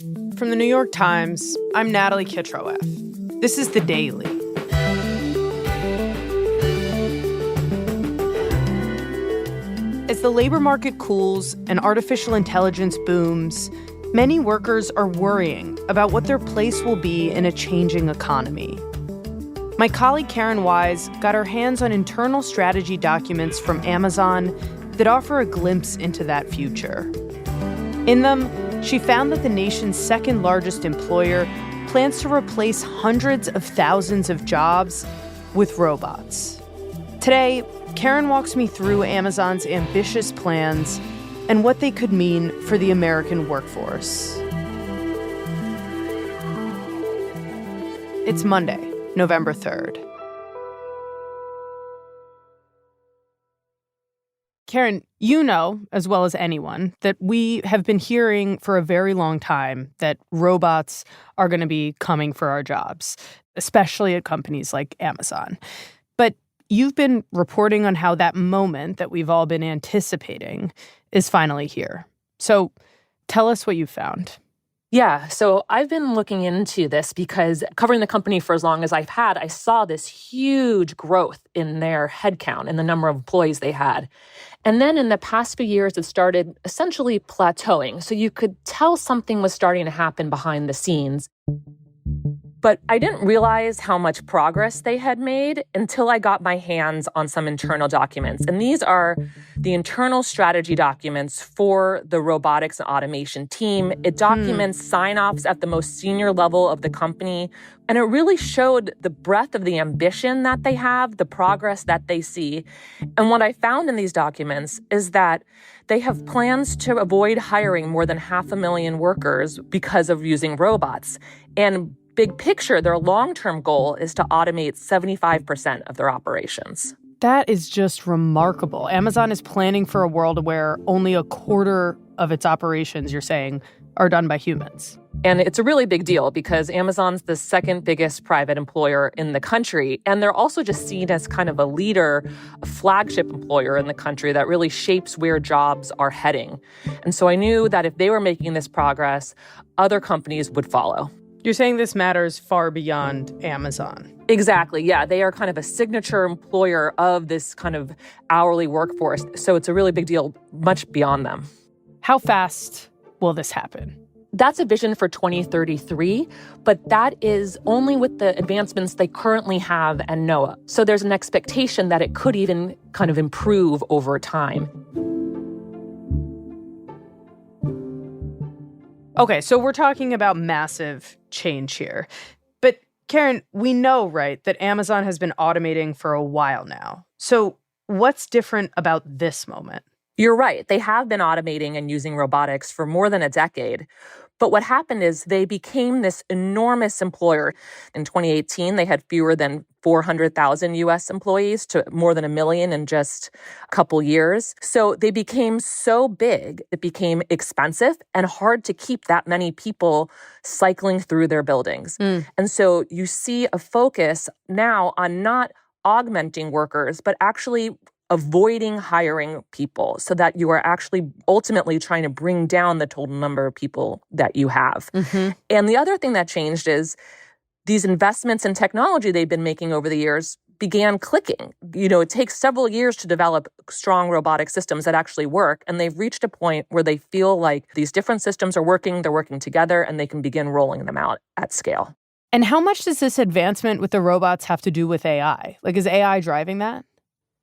From the New York Times, I'm Natalie Kitroeff. This is The Daily. As the labor market cools and artificial intelligence booms, many workers are worrying about what their place will be in a changing economy. My colleague Karen Wise got her hands on internal strategy documents from Amazon that offer a glimpse into that future. In them, she found that the nation's second largest employer plans to replace hundreds of thousands of jobs with robots. Today, Karen walks me through Amazon's ambitious plans and what they could mean for the American workforce. It's Monday, November 3rd. Karen, you know, as well as anyone, that we have been hearing for a very long time that robots are going to be coming for our jobs, especially at companies like Amazon. But you've been reporting on how that moment that we've all been anticipating is finally here. So tell us what you found. Yeah, so I've been looking into this because covering the company for as long as I've had, I saw this huge growth in their headcount and the number of employees they had. And then in the past few years, it started essentially plateauing. So you could tell something was starting to happen behind the scenes. But I didn't realize how much progress they had made until I got my hands on some internal documents. And these are the internal strategy documents for the robotics and automation team. It documents sign-offs at the most senior level of the company. And it really showed the breadth of the ambition that they have, the progress that they see. And what I found in these documents is that they have plans to avoid hiring more than 500,000 workers because of using robots. And big picture, their long-term goal is to automate 75% of their operations. That is just remarkable. Amazon is planning for a world where only a quarter of its operations, you're saying, are done by humans. And it's a really big deal because Amazon's the second biggest private employer in the country. And they're also just seen as kind of a leader, a flagship employer in the country that really shapes where jobs are heading. And so I knew that if they were making this progress, other companies would follow. You're saying this matters far beyond Amazon. Exactly. Yeah, they are kind of a signature employer of this kind of hourly workforce. So it's a really big deal, much beyond them. How fast will this happen? That's a vision for 2033, but that is only with the advancements they currently have and know of. So there's an expectation that it could even kind of improve over time. Okay, so we're talking about massive change here. But Karen, we know, right, that Amazon has been automating for a while now. So what's different about this moment? You're right. They have been automating and using robotics for more than a decade. But what happened is they became this enormous employer. In 2018, they had fewer than 400,000 U.S. employees to more than 1 million in just a couple years. So they became so big, it became expensive and hard to keep that many people cycling through their buildings. And so you see a focus now on not augmenting workers, but actually avoiding hiring people so that you are actually ultimately trying to bring down the total number of people that you have. And the other thing that changed is these investments in technology they've been making over the years began clicking. You know, it takes several years to develop strong robotic systems that actually work. And they've reached a point where they feel like these different systems are working, they're working together, and they can begin rolling them out at scale. And how much does this advancement with the robots have to do with AI? Like, is AI driving that?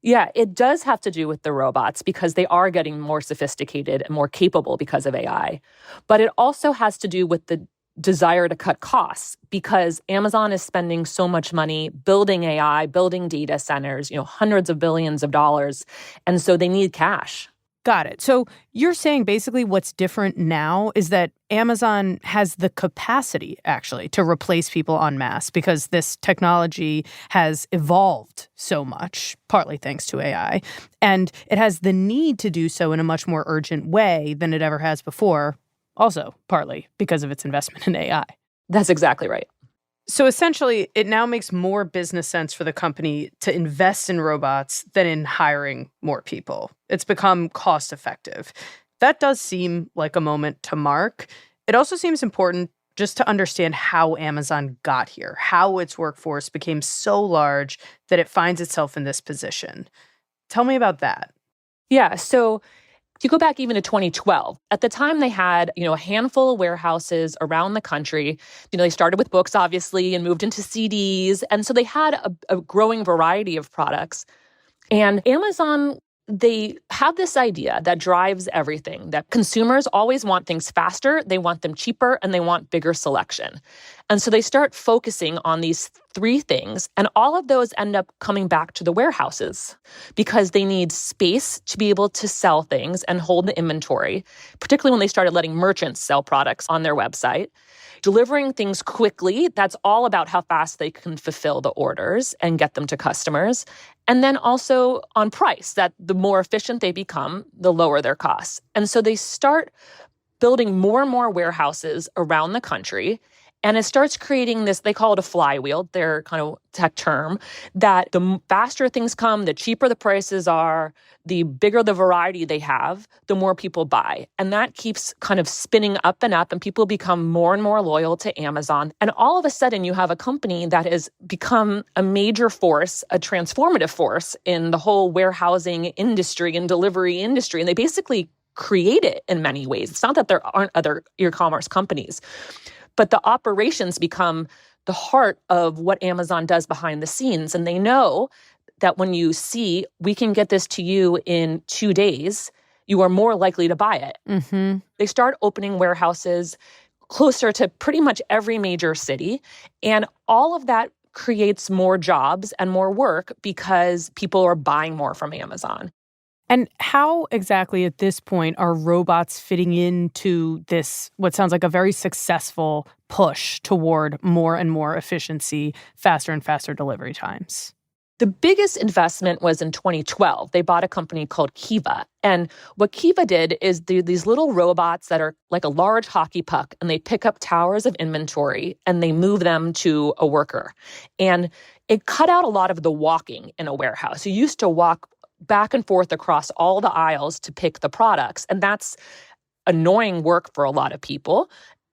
Yeah, it does have to do with the robots because they are getting more sophisticated and more capable because of AI. But it also has to do with the desire to cut costs because Amazon is spending so much money building AI, building data centers, hundreds of billions of dollars. And so they need cash. Got it. So you're saying basically what's different now is that Amazon has the capacity, actually, to replace people en masse because this technology has evolved so much, partly thanks to AI. And it has the need to do so in a much more urgent way than it ever has before, also partly because of its investment in AI. That's exactly right. So essentially, it now makes more business sense for the company to invest in robots than in hiring more people. It's become cost effective. That does seem like a moment to mark. It also seems important just to understand how Amazon got here, how its workforce became so large that it finds itself in this position. Tell me about that. Yeah, so if you go back even to 2012, at the time they had, a handful of warehouses around the country. They started with books, obviously, and moved into CDs. And so they had a growing variety of products. And Amazon, they have this idea that drives everything, that consumers always want things faster, they want them cheaper, and they want bigger selection. And so they start focusing on these three things, and all of those end up coming back to the warehouses because they need space to be able to sell things and hold the inventory, particularly when they started letting merchants sell products on their website. Delivering things quickly, that's all about how fast they can fulfill the orders and get them to customers. And then also on price, that the more efficient they become, the lower their costs. And so they start building more and more warehouses around the country. And it starts creating this, they call it a flywheel, their kind of tech term, that the faster things come, the cheaper the prices are, the bigger the variety they have, the more people buy. And that keeps kind of spinning up, and people become more and more loyal to Amazon. And all of a sudden, you have a company that has become a major force, a transformative force in the whole warehousing industry and delivery industry. And they basically create it in many ways. It's not that there aren't other e-commerce companies, but the operations become the heart of what Amazon does behind the scenes. And they know that when you see, we can get this to you in 2 days, you are more likely to buy it. Mm-hmm. They start opening warehouses closer to pretty much every major city. And all of that creates more jobs and more work because people are buying more from Amazon. And how exactly at this point are robots fitting into this, what sounds like a very successful push toward more and more efficiency, faster and faster delivery times? The biggest investment was in 2012. They bought a company called Kiva. And what Kiva did is these little robots that are like a large hockey puck, and they pick up towers of inventory and they move them to a worker. And it cut out a lot of the walking in a warehouse. You used to walk back and forth across all the aisles to pick the products. And that's annoying work for a lot of people.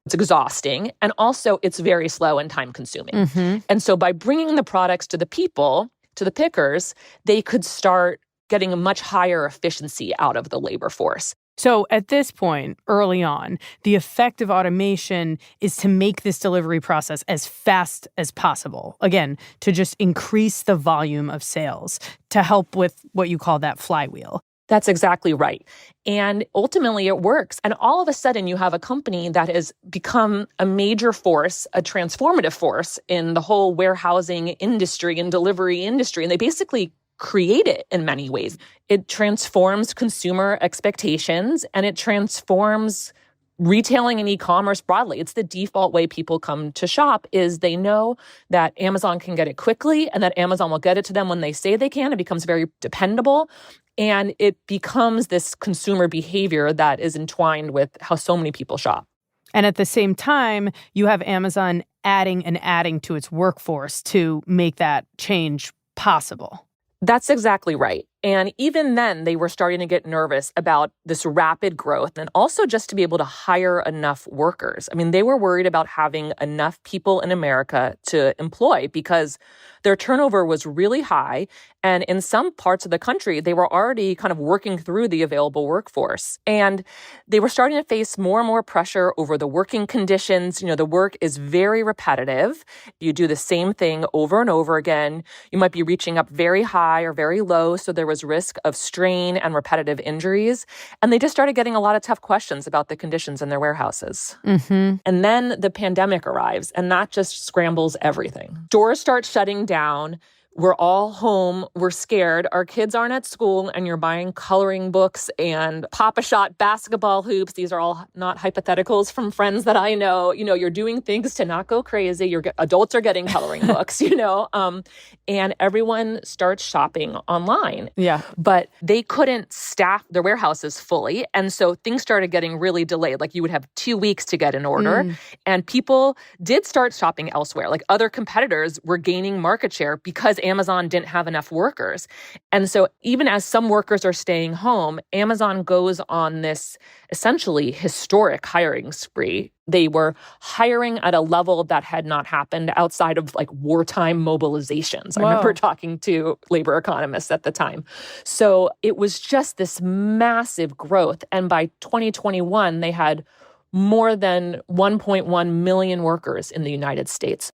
It's exhausting. And also it's very slow and time consuming. Mm-hmm. And so by bringing the products to the people, to the pickers, they could start getting a much higher efficiency out of the labor force. So at this point, early on, the effect of automation is to make this delivery process as fast as possible. Again, to just increase the volume of sales, to help with what you call that flywheel. That's exactly right. And ultimately it works. And all of a sudden you have a company that has become a major force, a transformative force in the whole warehousing industry and delivery industry. And they basically create it in many ways. It transforms consumer expectations and it transforms retailing and e-commerce broadly. It's the default way people come to shop is they know that Amazon can get it quickly and that Amazon will get it to them when they say they can. It becomes very dependable. And it becomes this consumer behavior that is entwined with how so many people shop. And at the same time, you have Amazon adding to its workforce to make that change possible. That's exactly right. And even then, they were starting to get nervous about this rapid growth and also just to be able to hire enough workers. I mean, they were worried about having enough people in America to employ because their turnover was really high. And in some parts of the country, they were already kind of working through the available workforce. And they were starting to face more and more pressure over the working conditions. The work is very repetitive. You do the same thing over and over again. You might be reaching up very high or very low. So there was risk of strain and repetitive injuries. And they just started getting a lot of tough questions about the conditions in their warehouses. Mm-hmm. And then the pandemic arrives, and that just scrambles everything. Doors start shutting down. We're all home. We're scared. Our kids aren't at school, and you're buying coloring books and Pop-A-Shot basketball hoops. These are all not hypotheticals from friends that I know. You're doing things to not go crazy. Adults are getting coloring books, and everyone starts shopping online. Yeah. But they couldn't staff their warehouses fully. And so things started getting really delayed. Like you would have 2 weeks to get an order. And people did start shopping elsewhere. Like other competitors were gaining market share because Amazon didn't have enough workers. And so even as some workers are staying home, Amazon goes on this essentially historic hiring spree. They were hiring at a level that had not happened outside of like wartime mobilizations. Whoa. I remember talking to labor economists at the time. So it was just this massive growth. And by 2021, they had more than 1.1 million workers in the United States.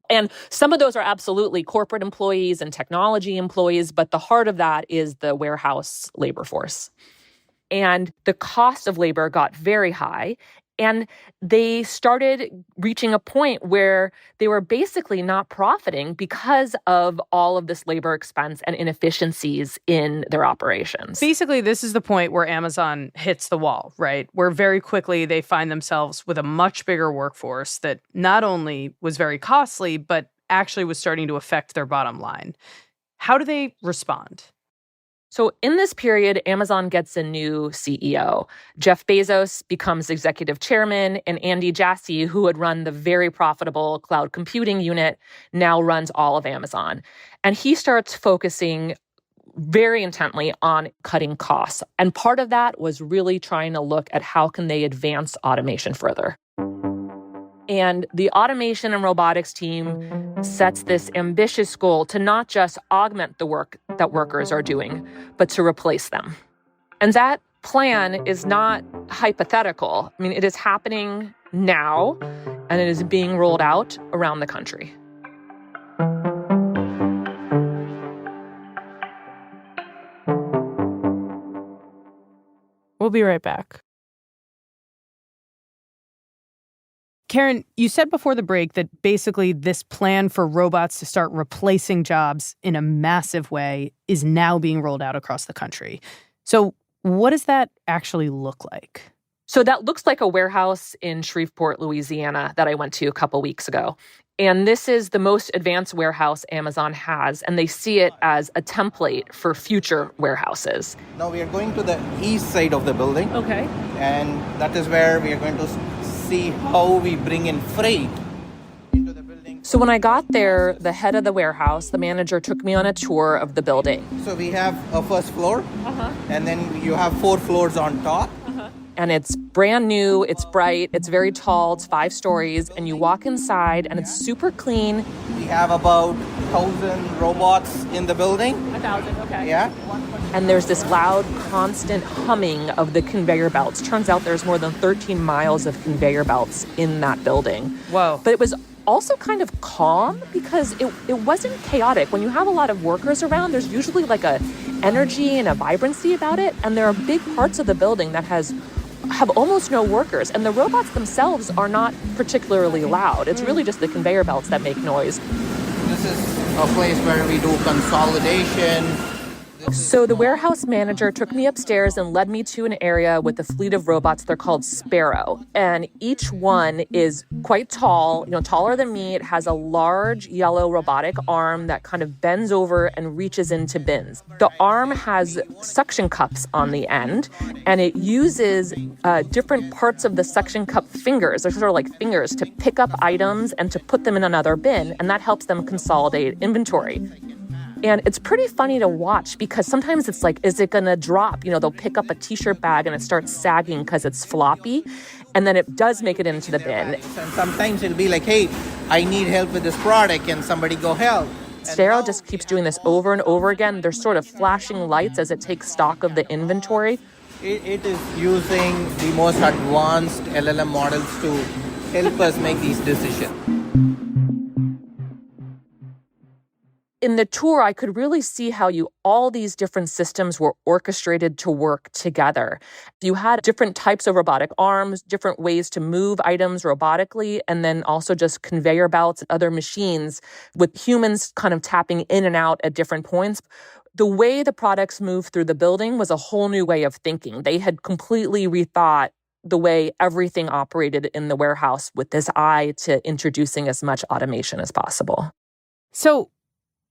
And some of those are absolutely corporate employees and technology employees, but the heart of that is the warehouse labor force. And the cost of labor got very high, and they started reaching a point where they were basically not profiting because of all of this labor expense and inefficiencies in their operations. Basically, this is the point where Amazon hits the wall, right? Where very quickly they find themselves with a much bigger workforce that not only was very costly, but actually was starting to affect their bottom line. How do they respond? So in this period, Amazon gets a new CEO. Jeff Bezos becomes executive chairman, and Andy Jassy, who had run the very profitable cloud computing unit, now runs all of Amazon. And he starts focusing very intently on cutting costs. And part of that was really trying to look at how can they advance automation further. And the automation and robotics team sets this ambitious goal to not just augment the work that workers are doing, but to replace them. And that plan is not hypothetical. I mean, it is happening now, and it is being rolled out around the country. We'll be right back. Karen, you said before the break that basically this plan for robots to start replacing jobs in a massive way is now being rolled out across the country. So what does that actually look like? So that looks like a warehouse in Shreveport, Louisiana that I went to a couple weeks ago. And this is the most advanced warehouse Amazon has, and they see it as a template for future warehouses. Now we are going to the east side of the building. Okay. And that is where we are going to see how we bring in freight into the building. So when I got there, the head of the warehouse, the manager, took me on a tour of the building. So we have a first floor, and then you have 4 floors on top. And it's brand new, it's bright, it's very tall, it's 5 stories, and you walk inside and it's super clean. We have about 1,000 robots in the building. 1,000, okay. Yeah. And there's this loud, constant humming of the conveyor belts. Turns out there's more than 13 miles of conveyor belts in that building. Whoa. But it was also kind of calm because it wasn't chaotic. When you have a lot of workers around, there's usually like a energy and a vibrancy about it. And there are big parts of the building that have almost no workers. And the robots themselves are not particularly loud. It's really just the conveyor belts that make noise. This is a place where we do consolidation. So the warehouse manager took me upstairs and led me to an area with a fleet of robots. They're called Sparrow. And each one is quite tall, taller than me. It has a large yellow robotic arm that kind of bends over and reaches into bins. The arm has suction cups on the end, and it uses different parts of the suction cup fingers. They're sort of like fingers to pick up items and to put them in another bin, and that helps them consolidate inventory. And it's pretty funny to watch because sometimes it's like, is it going to drop? They'll pick up a T-shirt bag and it starts sagging because it's floppy. And then it does make it into the bin. And sometimes it'll be like, hey, I need help with this product. Can somebody go help? Sparrow just keeps doing this over and over again. There's sort of flashing lights as it takes stock of the inventory. It is using the most advanced LLM models to help us make these decisions. In the tour, I could really see how all these different systems were orchestrated to work together. You had different types of robotic arms, different ways to move items robotically, and then also just conveyor belts and other machines with humans kind of tapping in and out at different points. The way the products moved through the building was a whole new way of thinking. They had completely rethought the way everything operated in the warehouse with this eye to introducing as much automation as possible. So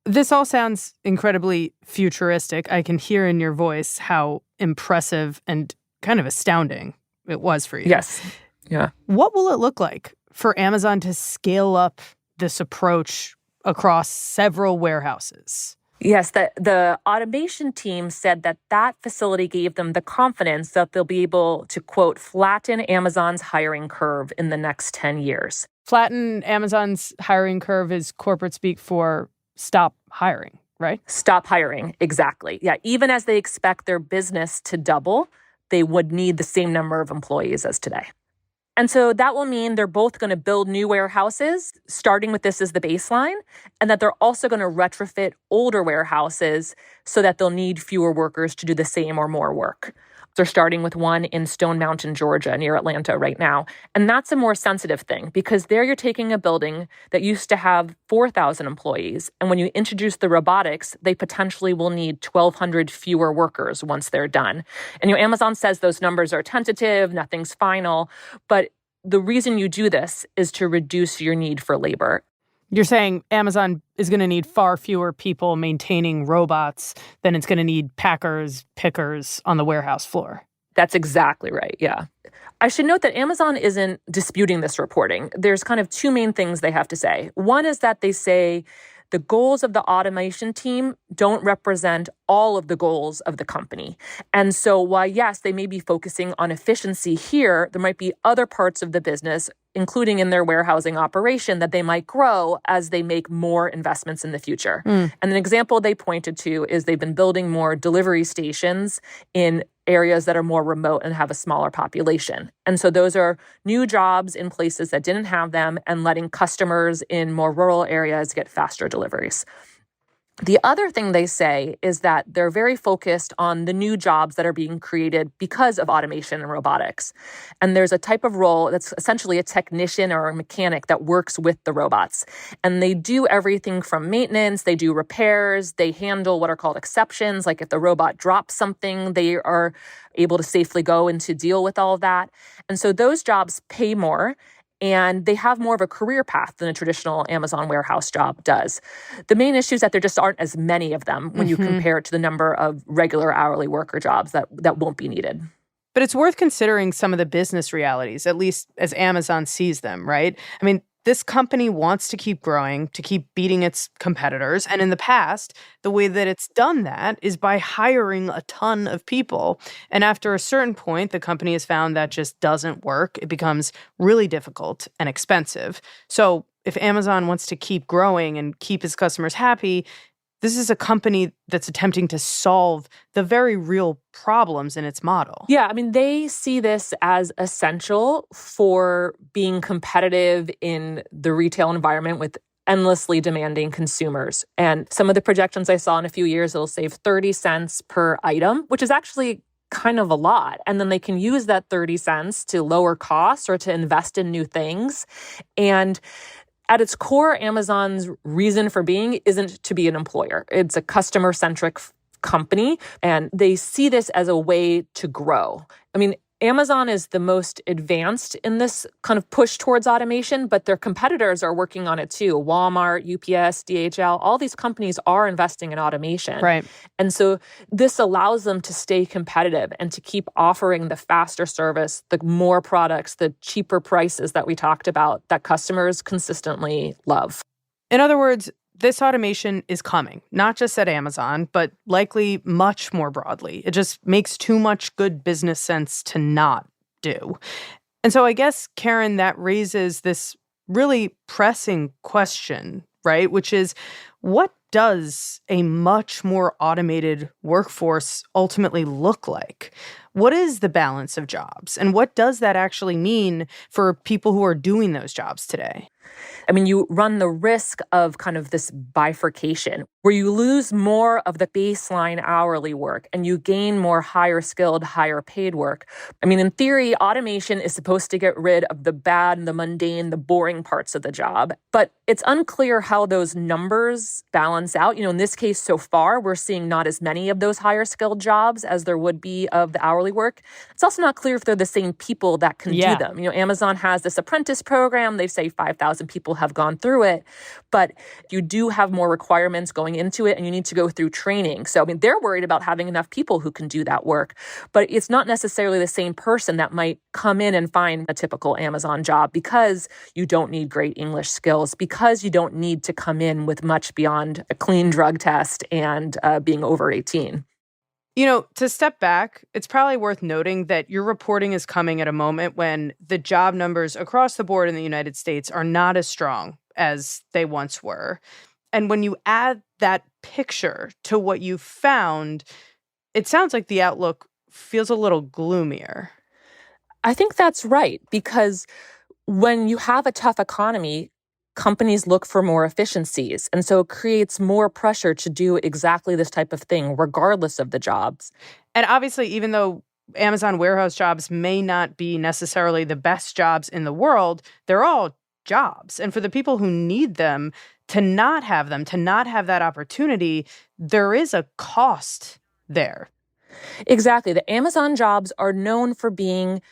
this all sounds incredibly futuristic. I can hear in your voice how impressive and kind of astounding it was for you. Yes. Yeah. What will it look like for Amazon to scale up this approach across several warehouses. Yes, the automation team said that facility gave them the confidence that they'll be able to, quote, flatten Amazon's hiring curve in the next 10 years. Flatten Amazon's hiring curve is corporate speak for stop hiring, right? Stop hiring, exactly. Yeah, even as they expect their business to double, they would need the same number of employees as today. And so that will mean they're both going to build new warehouses, starting with this as the baseline, and that they're also going to retrofit older warehouses so that they'll need fewer workers to do the same or more work. They're starting with one in Stone Mountain, Georgia, near Atlanta right now. And that's a more sensitive thing because there you're taking a building that used to have 4,000 employees. And when you introduce the robotics, they potentially will need 1,200 fewer workers once they're done. And Amazon says those numbers are tentative, nothing's final. But the reason you do this is to reduce your need for labor. You're saying Amazon is going to need far fewer people maintaining robots than it's going to need packers, pickers on the warehouse floor. That's exactly right, yeah. I should note that Amazon isn't disputing this reporting. There's kind of two main things they have to say. One is that they say the goals of the automation team don't represent all of the goals of the company. And so while, yes, they may be focusing on efficiency here, there might be other parts of the business, including in their warehousing operation, that they might grow as they make more investments in the future. And an example they pointed to is they've been building more delivery stations in areas that are more remote and have a smaller population. And so those are new jobs in places that didn't have them and letting customers in more rural areas get faster deliveries. The other thing they say is that they're very focused on the new jobs that are being created because of automation and robotics. And there's a type of role that's essentially a technician or a mechanic that works with the robots. And they do everything from maintenance, they do repairs, they handle what are called exceptions, like if the robot drops something, they are able to safely go and to deal with all of that. And so those jobs pay more. And they have more of a career path than a traditional Amazon warehouse job does. The main issue is that there just aren't as many of them when you compare it to the number of regular hourly worker jobs that won't be needed. But it's worth considering some of the business realities, at least as Amazon sees them, right? I mean, this company wants to keep growing, to keep beating its competitors. And in the past, the way that it's done that is by hiring a ton of people. And after a certain point, the company has found that just doesn't work. It becomes really difficult and expensive. So if Amazon wants to keep growing and keep its customers happy, this is a company that's attempting to solve the very real problems in its model. Yeah, I mean, they see this as essential for being competitive in the retail environment with endlessly demanding consumers. And some of the projections I saw in a few years, it'll save 30 cents per item, which is actually kind of a lot. And then they can use that 30 cents to lower costs or to invest in new things. And at its core, Amazon's reason for being isn't to be an employer. It's a customer-centric company, and they see this as a way to grow. I mean, Amazon is the most advanced in this kind of push towards automation, but their competitors are working on it too. Walmart, UPS, DHL, all these companies are investing in automation. Right. And so this allows them to stay competitive and to keep offering the faster service, the more products, the cheaper prices that we talked about that customers consistently love. In other words, this automation is coming, not just at Amazon, but likely much more broadly. It just makes too much good business sense to not do. And so I guess, Karen, that raises this really pressing question, right? Which is, what does a much more automated workforce ultimately look like? What is the balance of jobs? And what does that actually mean for people who are doing those jobs today? I mean, you run the risk of kind of this bifurcation where you lose more of the baseline hourly work and you gain more higher skilled, higher paid work. I mean, in theory, automation is supposed to get rid of the bad and the mundane, the boring parts of the job. But it's unclear how those numbers balance out. In this case, so far, we're seeing not as many of those higher skilled jobs as there would be of the hourly work. It's also not clear if they're the same people that can do them. Amazon has this apprentice program. They say 5,000 30,000 people have gone through it, but you do have more requirements going into it and you need to go through training. So, they're worried about having enough people who can do that work, but it's not necessarily the same person that might come in and find a typical Amazon job because you don't need great English skills, because you don't need to come in with much beyond a clean drug test and being over 18. To step back, it's probably worth noting that your reporting is coming at a moment when the job numbers across the board in the United States are not as strong as they once were. And when you add that picture to what you found, it sounds like the outlook feels a little gloomier. I think that's right, because when you have a tough economy, companies look for more efficiencies. And so it creates more pressure to do exactly this type of thing, regardless of the jobs. And obviously, even though Amazon warehouse jobs may not be necessarily the best jobs in the world, they're all jobs. And for the people who need them, to not have that opportunity, there is a cost there. Exactly. The Amazon jobs are known for being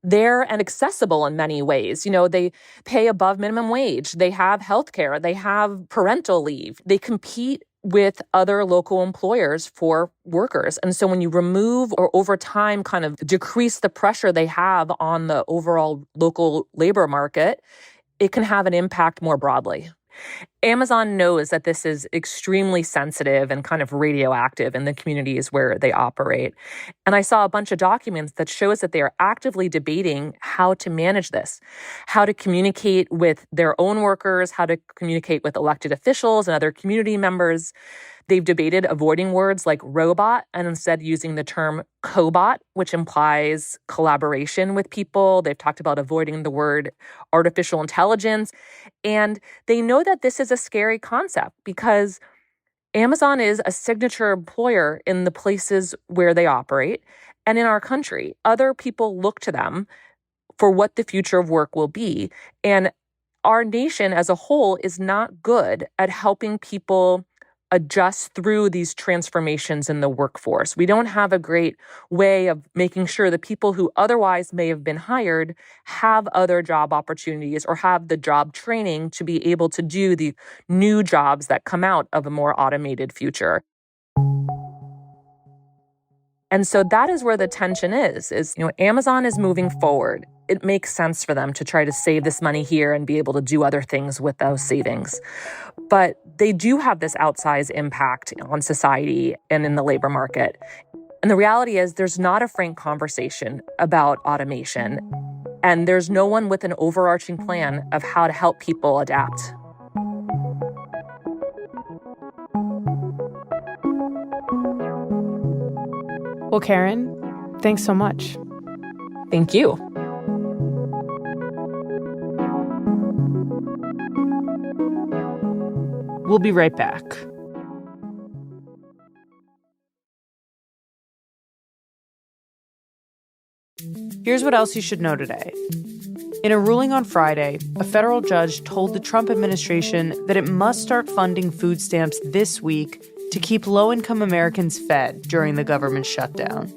there and accessible in many ways. They pay above minimum wage. They have healthcare. They have parental leave. They compete with other local employers for workers. And so when you remove or over time kind of decrease the pressure they have on the overall local labor market, it can have an impact more broadly. Amazon knows that this is extremely sensitive and kind of radioactive in the communities where they operate. And I saw a bunch of documents that shows that they are actively debating how to manage this, how to communicate with their own workers, how to communicate with elected officials and other community members. They've debated avoiding words like robot and instead using the term cobot, which implies collaboration with people. They've talked about avoiding the word artificial intelligence. And they know that this is a scary concept because Amazon is a signature employer in the places where they operate and in our country. Other people look to them for what the future of work will be. And our nation as a whole is not good at helping people adjust through these transformations in the workforce. We don't have a great way of making sure the people who otherwise may have been hired have other job opportunities or have the job training to be able to do the new jobs that come out of a more automated future. And so that is where the tension is Amazon is moving forward. It makes sense for them to try to save this money here and be able to do other things with those savings. But they do have this outsized impact on society and in the labor market. And the reality is there's not a frank conversation about automation. And there's no one with an overarching plan of how to help people adapt. Well, Karen, thanks so much. Thank you. We'll be right back. Here's what else you should know today. In a ruling on Friday, a federal judge told the Trump administration that it must start funding food stamps this week to keep low-income Americans fed during the government shutdown.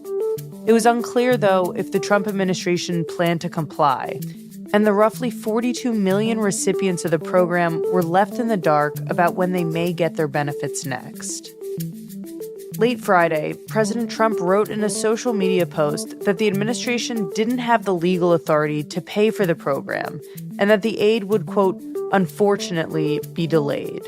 It was unclear, though, if the Trump administration planned to comply, and the roughly 42 million recipients of the program were left in the dark about when they may get their benefits next. Late Friday, President Trump wrote in a social media post that the administration didn't have the legal authority to pay for the program and that the aid would, quote, unfortunately be delayed.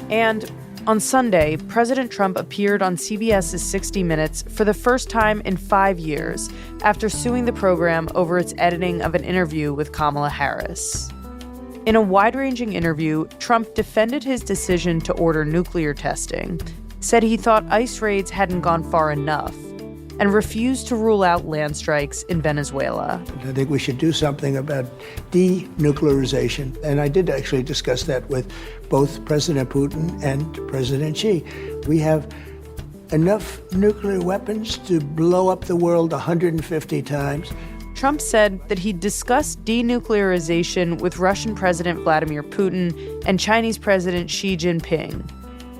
And on Sunday, President Trump appeared on CBS's 60 Minutes for the first time in 5 years after suing the program over its editing of an interview with Kamala Harris. In a wide-ranging interview, Trump defended his decision to order nuclear testing, said he thought ICE raids hadn't gone far enough, and refused to rule out land strikes in Venezuela. I think we should do something about denuclearization. And I did actually discuss that with both President Putin and President Xi. We have enough nuclear weapons to blow up the world 150 times. Trump said that he'd discussed denuclearization with Russian President Vladimir Putin and Chinese President Xi Jinping.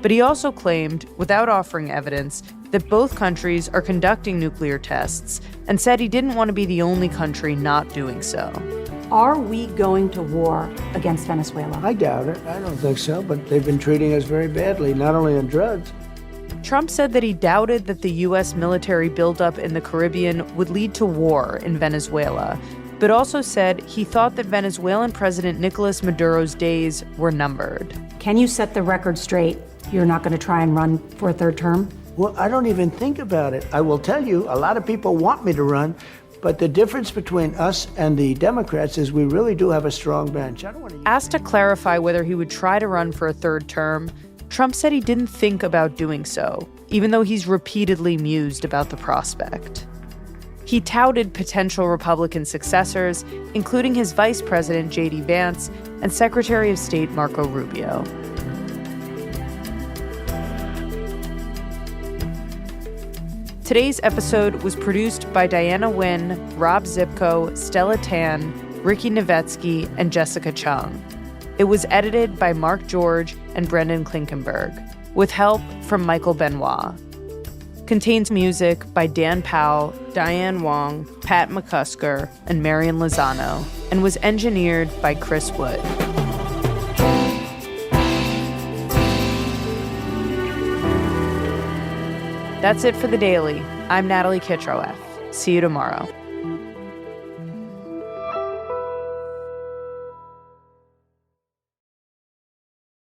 But he also claimed, without offering evidence, that both countries are conducting nuclear tests and said he didn't want to be the only country not doing so. Are we going to war against Venezuela? I doubt it. I don't think so, but they've been treating us very badly, not only on drugs. Trump said that he doubted that the U.S. military buildup in the Caribbean would lead to war in Venezuela, but also said he thought that Venezuelan President Nicolas Maduro's days were numbered. Can you set the record straight? You're not going to try and run for a third term? Well, I don't even think about it. I will tell you, a lot of people want me to run, but the difference between us and the Democrats is we really do have a strong bench. I don't want to... Asked to clarify whether he would try to run for a third term, Trump said he didn't think about doing so, even though he's repeatedly mused about the prospect. He touted potential Republican successors, including his Vice President J.D. Vance and Secretary of State Marco Rubio. Today's episode was produced by Diana Nguyen, Rob Zipko, Stella Tan, Ricky Novetsky, and Jessica Chung. It was edited by Mark George and Brendan Klinkenberg, with help from Michael Benoit. Contains music by Dan Powell, Diane Wong, Pat McCusker, and Marian Lozano, and was engineered by Chris Wood. That's it for The Daily. I'm Natalie Kitroeff. See you tomorrow.